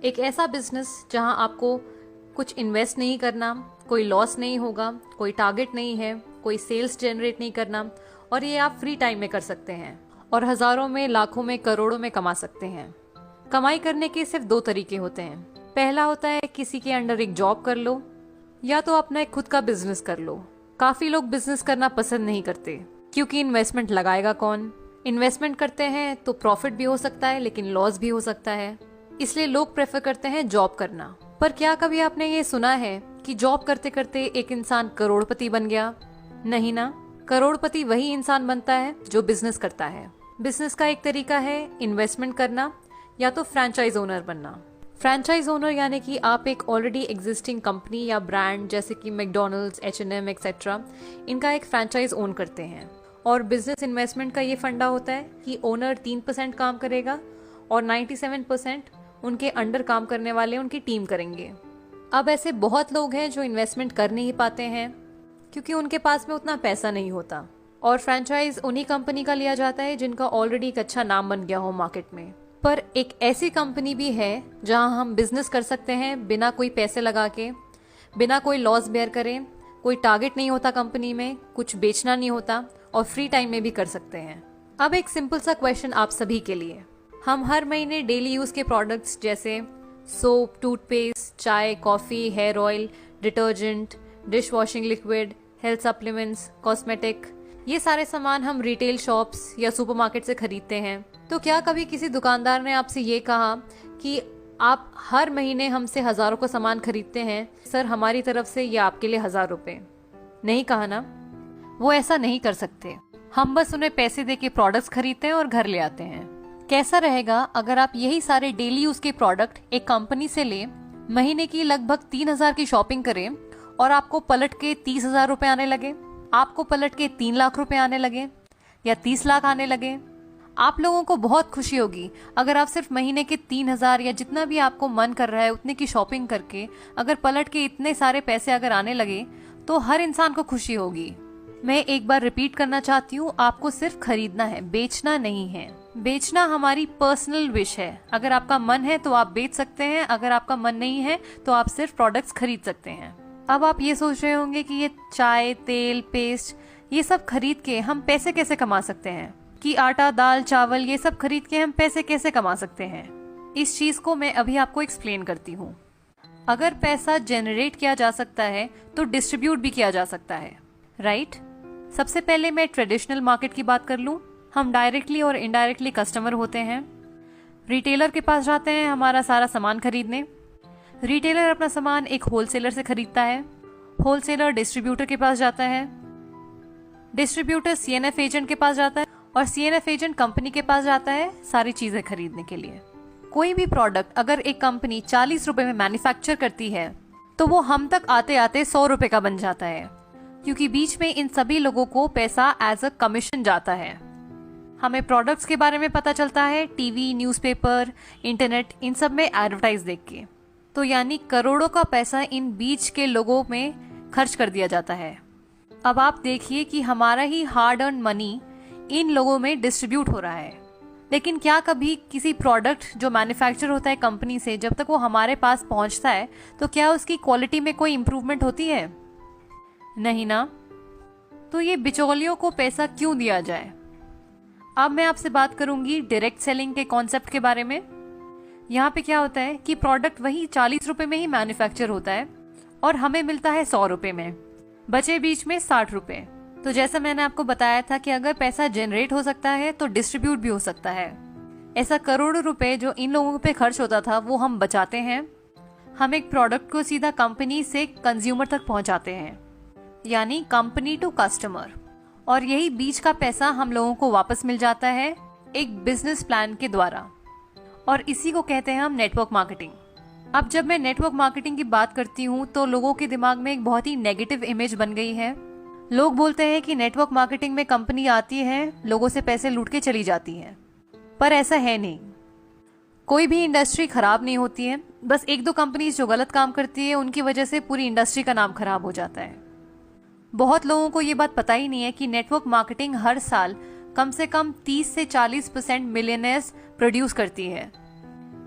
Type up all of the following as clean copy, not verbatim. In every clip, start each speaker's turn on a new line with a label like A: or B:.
A: एक ऐसा बिजनेस जहां आपको कुछ इन्वेस्ट नहीं करना, कोई लॉस नहीं होगा, कोई टारगेट नहीं है, कोई सेल्स जनरेट नहीं करना, और ये आप फ्री टाइम में कर सकते हैं और हजारों में, लाखों में, करोड़ों में कमा सकते हैं। कमाई करने के सिर्फ दो तरीके होते हैं। पहला होता है किसी के अंडर एक जॉब कर लो, या तो अपना एक खुद का बिजनेस कर लो। काफी लोग बिजनेस करना पसंद नहीं करते क्योंकि इन्वेस्टमेंट लगाएगा कौन। इन्वेस्टमेंट करते हैं तो प्रॉफिट भी हो सकता है लेकिन लॉस भी हो सकता है, इसलिए लोग प्रेफर करते हैं जॉब करना। पर क्या कभी आपने ये सुना है कि जॉब करते करते एक इंसान करोड़पति बन गया? नहीं ना। करोड़पति वही इंसान बनता है जो बिजनेस करता है। बिजनेस का एक तरीका है इन्वेस्टमेंट करना या तो फ्रेंचाइज ओनर बनना। फ्रेंचाइज ओनर यानी कि आप एक ऑलरेडी एग्जिस्टिंग कंपनी या ब्रांड जैसे कि मैकडॉनल्ड्स, H&M एक्सेट्रा, इनका एक फ्रेंचाइज ओन करते हैं। और बिजनेस इन्वेस्टमेंट का ये फंडा होता है कि ओनर 3% काम करेगा और 97% उनके अंडर काम करने वाले उनकी टीम करेंगे। अब ऐसे बहुत लोग हैं जो इन्वेस्टमेंट कर नहीं पाते हैं क्योंकि उनके पास में उतना पैसा नहीं होता, और फ्रेंचाइज उन्हीं कंपनी का लिया जाता है जिनका ऑलरेडी एक अच्छा नाम बन गया हो मार्केट में। पर एक ऐसी कंपनी भी है जहां हम बिजनेस कर सकते हैं बिना कोई पैसे लगा के, बिना कोई लॉस बेयर करें, कोई टारगेट नहीं होता कंपनी में, कुछ बेचना नहीं होता और फ्री टाइम में भी कर सकते हैं। अब एक सिंपल सा क्वेश्चन आप सभी के लिए। हम हर महीने डेली यूज के प्रोडक्ट्स जैसे सोप, टूथपेस्ट, चाय, coffee, hair oil, detergent, dish washing liquid, health supplements, cosmetic, ये सारे सामान हम रिटेल शॉप्स या सुपरमार्केट से खरीदते हैं। तो क्या कभी किसी दुकानदार ने आपसे ये कहा कि आप हर महीने हमसे हजारों का सामान खरीदते हैं, सर हमारी तरफ से ये आपके लिए 1000 रुपए? नहीं कहा ना। वो ऐसा नहीं कर सकते। हम बस उन्हें पैसे देके प्रोडक्ट्स खरीदते हैं और घर ले आते हैं। कैसा रहेगा अगर आप यही सारे डेली यूज के प्रोडक्ट एक कंपनी से ले, महीने की लगभग 3000 की शॉपिंग करें और आपको पलट के 30,000 रुपए आने लगे, आपको पलट के 3 लाख रुपए आने लगे या 30 लाख आने लगे? आप लोगों को बहुत खुशी होगी अगर आप सिर्फ महीने के 3000 या जितना भी आपको मन कर रहा है उतने की शॉपिंग करके अगर पलट के इतने सारे पैसे अगर आने लगे तो हर इंसान को खुशी होगी। मैं एक बार रिपीट करना चाहती हूँ, आपको सिर्फ खरीदना है, बेचना नहीं है। बेचना हमारी पर्सनल विश है। अगर आपका मन है तो आप बेच सकते हैं, अगर आपका मन नहीं है तो आप सिर्फ प्रोडक्ट्स खरीद सकते हैं। अब आप ये सोच रहे होंगे कि ये चाय, तेल, पेस्ट, ये सब खरीद के हम पैसे कैसे कमा सकते हैं, कि आटा, दाल, चावल ये सब खरीद के हम पैसे कैसे कमा सकते हैं। इस चीज को मैं अभी आपको एक्सप्लेन करती हूँ। अगर पैसा जनरेट किया जा सकता है तो डिस्ट्रीब्यूट भी किया जा सकता है, राइट? सबसे पहले मैं ट्रेडिशनल मार्केट की बात कर लूं। हम डायरेक्टली और इनडायरेक्टली कस्टमर होते हैं। रिटेलर के पास जाते हैं हमारा सारा सामान खरीदने। रिटेलर अपना सामान एक होलसेलर से खरीदता है। होलसेलर डिस्ट्रीब्यूटर के पास जाता है। डिस्ट्रीब्यूटर CNF एजेंट के पास जाता है और CNF एजेंट कंपनी के पास जाता है सारी चीजें खरीदने के लिए। कोई भी प्रोडक्ट अगर एक कंपनी 40 रुपए में मैन्युफैक्चर करती है तो वो हम तक आते आते 100 रुपए का बन जाता है, क्योंकि बीच में इन सभी लोगों को पैसा एज अ कमीशन जाता है। हमें प्रोडक्ट्स के बारे में पता चलता है टीवी, न्यूज़पेपर, इंटरनेट, इन सब में एडवर्टाइज देख के। तो यानी करोड़ों का पैसा इन बीच के लोगों में खर्च कर दिया जाता है। अब आप देखिए कि हमारा ही हार्ड अर्न मनी इन लोगों में डिस्ट्रीब्यूट हो रहा है। लेकिन क्या कभी किसी प्रोडक्ट जो मैन्युफैक्चर होता है कंपनी से, जब तक वो हमारे पास पहुंचता है तो क्या उसकी क्वालिटी में कोई इंप्रूवमेंट होती है? नहीं ना। तो ये बिचौलियों को पैसा क्यों दिया जाए? अब मैं आपसे बात करूंगी डायरेक्ट सेलिंग के कॉन्सेप्ट के बारे में। यहाँ पे क्या होता है कि प्रोडक्ट वही 40 रुपए में ही मैन्युफैक्चर होता है और हमें मिलता है 100 रुपए में, बचे बीच में 60 रुपए। तो जैसा मैंने आपको बताया था कि अगर पैसा जनरेट हो सकता है तो डिस्ट्रीब्यूट भी हो सकता है। ऐसा करोड़ों रुपए जो इन लोगों पे खर्च होता था वो हम बचाते हैं। हम एक प्रोडक्ट को सीधा कंपनी से कंज्यूमर तक पहुंचाते हैं, यानी कंपनी टू कस्टमर, और यही बीच का पैसा हम लोगों को वापस मिल जाता है एक बिजनेस प्लान के द्वारा, और इसी को कहते हैं हम नेटवर्क मार्केटिंग। अब जब मैं नेटवर्क मार्केटिंग की बात करती हूँ तो लोगों के दिमाग में एक बहुत ही नेगेटिव इमेज बन गई है। लोग बोलते हैं कि नेटवर्क मार्केटिंग में कंपनी आती है, लोगों से पैसे लूट के चली जाती है, पर ऐसा है नहीं। कोई भी इंडस्ट्री खराब नहीं होती है, बस एक दो कंपनीज जो गलत काम करती है उनकी वजह से पूरी इंडस्ट्री का नाम खराब हो जाता है। बहुत लोगों को ये बात पता ही नहीं है कि नेटवर्क मार्केटिंग हर साल कम से कम 30 से 40% मिलियनेयर्स प्रोड्यूस करती है।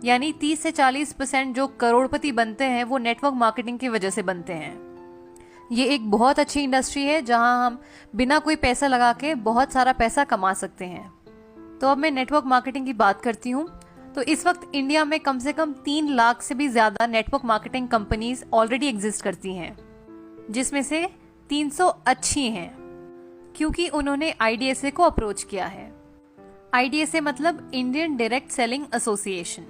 A: यानी 30 से 40% जो करोड़पति बनते हैं वो नेटवर्क मार्केटिंग की वजह से बनते हैं। ये एक बहुत अच्छी इंडस्ट्री है जहां हम बिना कोई पैसा लगा के बहुत सारा पैसा कमा सकते हैं। तो अब मैं नेटवर्क मार्केटिंग की बात करती हूँ। तो इस वक्त इंडिया में कम से कम 3 लाख से भी ज्यादा network marketing companies already exist करती हैं, जिसमें से 300 अच्छी हैं क्योंकि उन्होंने IDSA को अप्रोच किया है। IDSA मतलब इंडियन डायरेक्ट सेलिंग एसोसिएशन।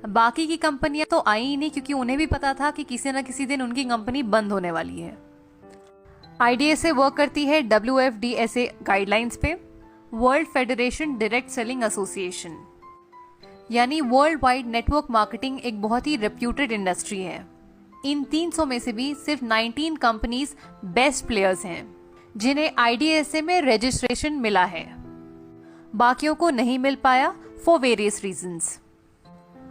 A: बाकी की कंपनियां तो आई ही नहीं क्योंकि उन्हें भी पता था कि किसी न किसी दिन उनकी कंपनी बंद होने वाली है। IDSA वर्क करती है WFDSA गाइडलाइंस पे, world federation direct selling association, यानी वर्ल्ड वाइड नेटवर्क मार्केटिंग एक बहुत ही रेप्यूटेड इंडस्ट्री है। इन 300 में से भी सिर्फ 19 कंपनीज बेस्ट प्लेयर्स हैं जिन्हें IDSA में रजिस्ट्रेशन मिला है, बाकियों को नहीं मिल पाया फॉर वेरियस रीजंस।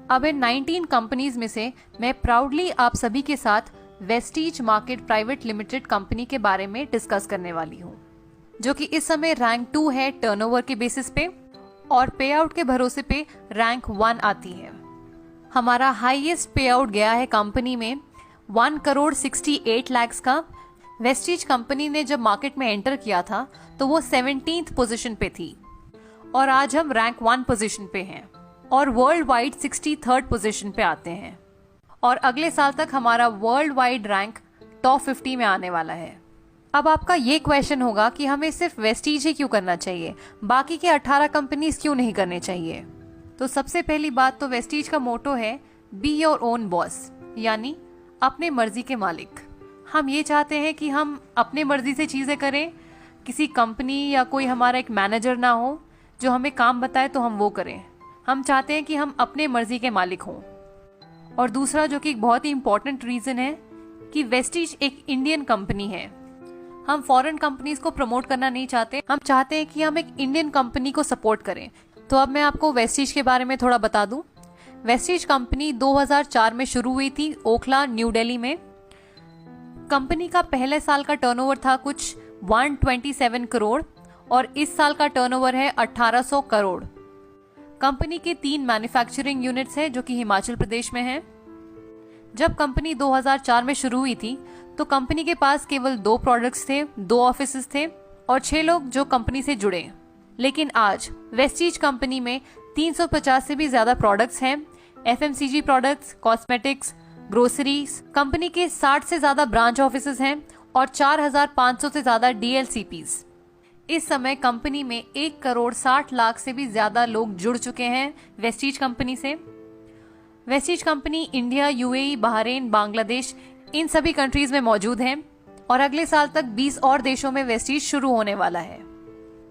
A: अब इन 19 कंपनीज में से मैं प्राउडली आप सभी के साथ Vestige market private limited company के बारे में डिस्कस करने वाली हूँ, जो कि इस समय रैंक 2 है टर्नओवर के बेसिस पे और पे आउट के भरोसे पे रैंक 1 आती है। हमारा हाईएस्ट पे आउट गया है कंपनी में 1,68 लाख का। वेस्टीज कंपनी ने जब मार्केट में एंटर किया था तो वो 17th पोजीशन पे थी और आज हम रैंक 1 पोजीशन पे हैं और वर्ल्ड वाइड 63rd पोजीशन पे आते हैं। और अगले साल तक हमारा वर्ल्ड वाइड रैंक टॉप 50 में आने वाला है। अब आपका ये क्वेश्चन होगा कि हमें सिर्फ वेस्टीज ही क्यों करना चाहिए, बाकी के 18 कंपनीज क्यों नहीं करने चाहिए। तो सबसे पहली बात तो वेस्टीज का मोटो है बी योर ओन बॉस, यानी अपने मर्जी के मालिक। हम ये चाहते हैं कि हम अपने मर्जी से चीजें करें, किसी कंपनी या कोई हमारा एक मैनेजर ना हो जो हमें काम बताए तो हम वो करें। हम चाहते हैं कि हम अपने मर्जी के मालिक हों। और दूसरा जो कि एक बहुत ही इंपॉर्टेंट रीजन है कि वेस्टीज एक इंडियन कंपनी है। हम फॉरेन कंपनीज को प्रमोट करना नहीं चाहते, हम चाहते हैं कि हम एक इंडियन कंपनी को सपोर्ट करें। तो अब मैं आपको वेस्टीज के बारे में थोड़ा बता दूं। वेस्टीज कंपनी 2004 में शुरू हुई थी ओखला, न्यू दिल्ली में। कंपनी का पहले साल का टर्नओवर था कुछ 127 करोड़ और इस साल का टर्नओवर है 1800 करोड़। कंपनी के 3 मैन्युफैक्चरिंग यूनिट्स हैं जो कि हिमाचल प्रदेश में हैं। जब कंपनी 2004 में शुरू हुई थी तो कंपनी के पास केवल 2 प्रोडक्ट्स थे, 2 ऑफिसेस थे और 6 लोग जो कंपनी से जुड़े। लेकिन आज वेस्टीज कंपनी में 350 से भी ज्यादा प्रोडक्ट्स हैं, FMCG products, cosmetics, groceries. Company के 60 से ज्यादा ब्रांच ऑफिसेस हैं और 4500 से ज्यादा DLCPs। इस समय कंपनी में 1,60,00,000 से भी ज्यादा लोग जुड़ चुके हैं वेस्टीज कंपनी से। Vestige company India, UAE, Bahrain, Bangladesh इन सभी कंट्रीज में मौजूद है और अगले साल तक 20 और देशों में वेस्टीज शुरू होने वाला है।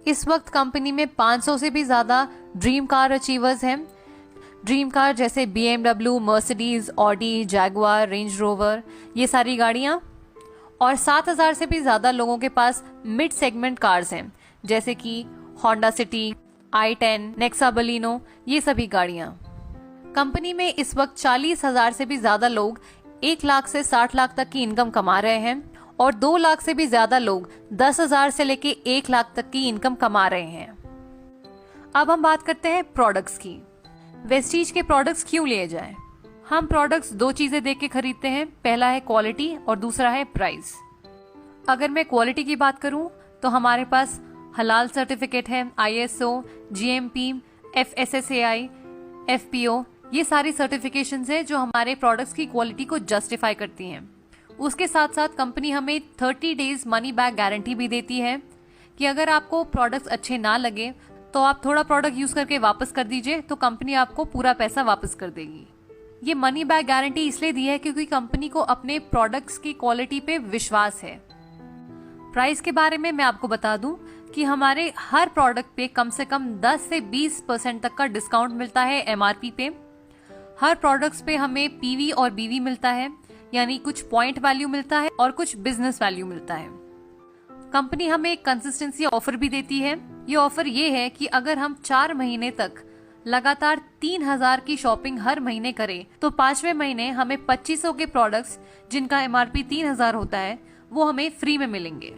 A: इस वक्त कंपनी में 500 से भी ज्यादा ड्रीम कार अचीवर्स हैं। ड्रीम कार जैसे BMW, Mercedes, Audi, Jaguar, range rover, ये सारी गाड़ियां। और 7,000 से भी ज्यादा लोगों के पास मिड सेगमेंट कार्स हैं जैसे कि Honda city, i10, Nexa Baleno, ये सभी गाड़ियां। कंपनी में इस वक्त 40,000 से भी ज्यादा लोग 1 लाख से 60 लाख तक की इनकम कमा रहे हैं और 2 लाख से भी ज्यादा लोग 10,000 से लेके 1 लाख तक की इनकम कमा रहे हैं। अब हम बात करते हैं प्रोडक्ट्स की। वेस्टीज के प्रोडक्ट्स क्यों लिए जाएं? हम प्रोडक्ट्स 2 चीजें देख के खरीदते हैं, पहला है क्वालिटी और दूसरा है प्राइस। अगर मैं क्वालिटी की बात करूं तो हमारे पास हलाल सर्टिफिकेट है, ISO, GMP, FSSAI, FPO, ये सारी सर्टिफिकेशंस है जो हमारे प्रोडक्ट्स की क्वालिटी को जस्टिफाई करती हैं। उसके साथ साथ कंपनी हमें 30 डेज मनी बैक गारंटी भी देती है कि अगर आपको प्रोडक्ट्स अच्छे ना लगे तो आप थोड़ा प्रोडक्ट यूज करके वापस कर दीजिए, तो कंपनी आपको पूरा पैसा वापस कर देगी। ये मनी बैक गारंटी इसलिए दी है क्योंकि कंपनी को अपने प्रोडक्ट्स की क्वालिटी पे विश्वास है। प्राइस के बारे में मैं आपको बता दूं कि हमारे हर प्रोडक्ट पे कम से कम 10 से 20% तक का डिस्काउंट मिलता है MRP पे। हर प्रोडक्ट्स पे हमें PV और BV मिलता है, यानी कुछ पॉइंट वैल्यू मिलता है और कुछ बिजनेस वैल्यू मिलता है। कंपनी हमें एक कंसिस्टेंसी ऑफर भी देती है। ये ऑफर ये है कि अगर हम 4 महीने तक लगातार 3,000 की शॉपिंग हर महीने करें तो 5वें महीने हमें 2500 के प्रोडक्ट्स जिनका MRP 3,000 होता है वो हमें फ्री में मिलेंगे।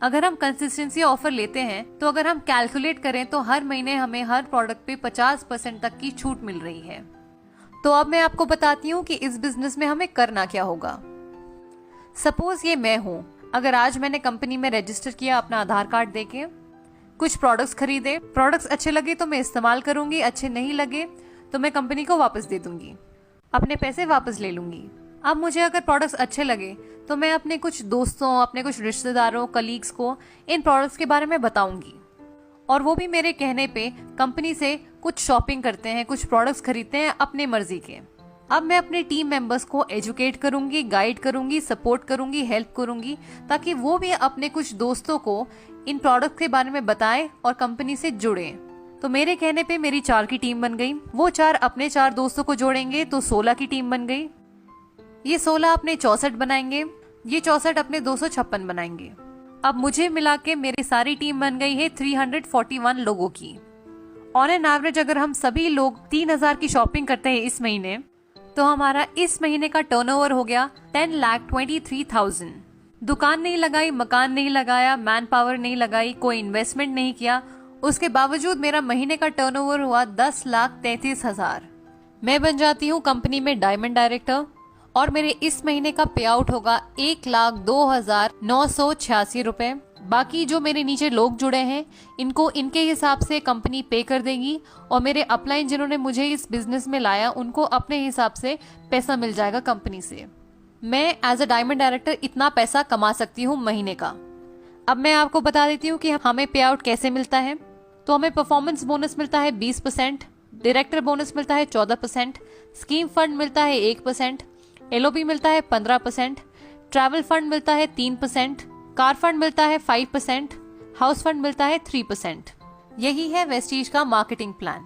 A: अगर हम कंसिस्टेंसी ऑफर लेते हैं तो अगर हम कैलकुलेट करें तो हर महीने हमें हर प्रोडक्ट पे 50% तक की छूट मिल रही है। तो अब मैं आपको बताती हूँ कि इस बिजनेस में हमें करना क्या होगा। सपोज ये मैं हूँ, अगर आज मैंने कंपनी में रजिस्टर किया अपना आधार कार्ड देके, कुछ प्रोडक्ट्स खरीदे, प्रोडक्ट्स अच्छे लगे तो मैं इस्तेमाल करूंगी, अच्छे नहीं लगे तो मैं कंपनी को वापस दे दूंगी, अपने पैसे वापस ले लूंगी। अब मुझे अगर प्रोडक्ट्स अच्छे लगे तो मैं अपने कुछ दोस्तों, अपने कुछ रिश्तेदारों, कलीग्स को इन प्रोडक्ट्स के बारे में बताऊंगी, और वो भी मेरे कहने पे कंपनी से कुछ शॉपिंग करते हैं, कुछ प्रोडक्ट्स खरीदते हैं अपने मर्जी के। अब मैं अपने टीम मेंबर्स को एजुकेट करूंगी, गाइड करूंगी, सपोर्ट करूंगी, हेल्प करूंगी, ताकि वो भी अपने कुछ दोस्तों को इन प्रोडक्ट के बारे में बताएं और कंपनी से जुड़े। तो मेरे कहने पे मेरी 4 की टीम बन गई, वो 4 अपने 4 दोस्तों को जोड़ेंगे तो 16 की टीम बन गई, ये 16 अपने 64 बनाएंगे, ये 64 अपने 256 बनाएंगे। अब मुझे मिला के मेरी सारी टीम बन गई है 341 लोगों की। ऑन एन एवरेज अगर हम सभी लोग 3000 की शॉपिंग करते हैं इस महीने, तो हमारा इस महीने का टर्नओवर हो गया 10,23,000। दुकान नहीं लगाई, मकान नहीं लगाया, मैन पावर नहीं लगाई, कोई इन्वेस्टमेंट नहीं किया, उसके बावजूद मेरा महीने का टर्नओवर हुआ 10,33,000। मैं बन जाती हूँ कंपनी में डायमंड डायरेक्टर, और मेरे इस महीने का पे आउट होगा 1,02,986 रुपए। बाकी जो मेरे नीचे लोग जुड़े हैं इनको इनके हिसाब से कंपनी पे कर देगी, और मेरे अपलाइन जिन्होंने मुझे इस बिजनेस में लाया उनको अपने हिसाब से पैसा मिल जाएगा कंपनी से। मैं एज अ डायमंड डायरेक्टर इतना पैसा कमा सकती हूँ महीने का। अब मैं आपको बता देती हूँ कि हमें पे आउट कैसे मिलता है। तो हमें परफॉर्मेंस बोनस मिलता है 20%, डायरेक्टर बोनस मिलता है 14%, स्कीम फंड मिलता है 1%, एलओबी मिलता है 15%, ट्रैवल फंड मिलता है 3%, कार फंड मिलता है 5%, हाउस फंड मिलता है 3%। यही है वेस्टीज का मार्केटिंग प्लान।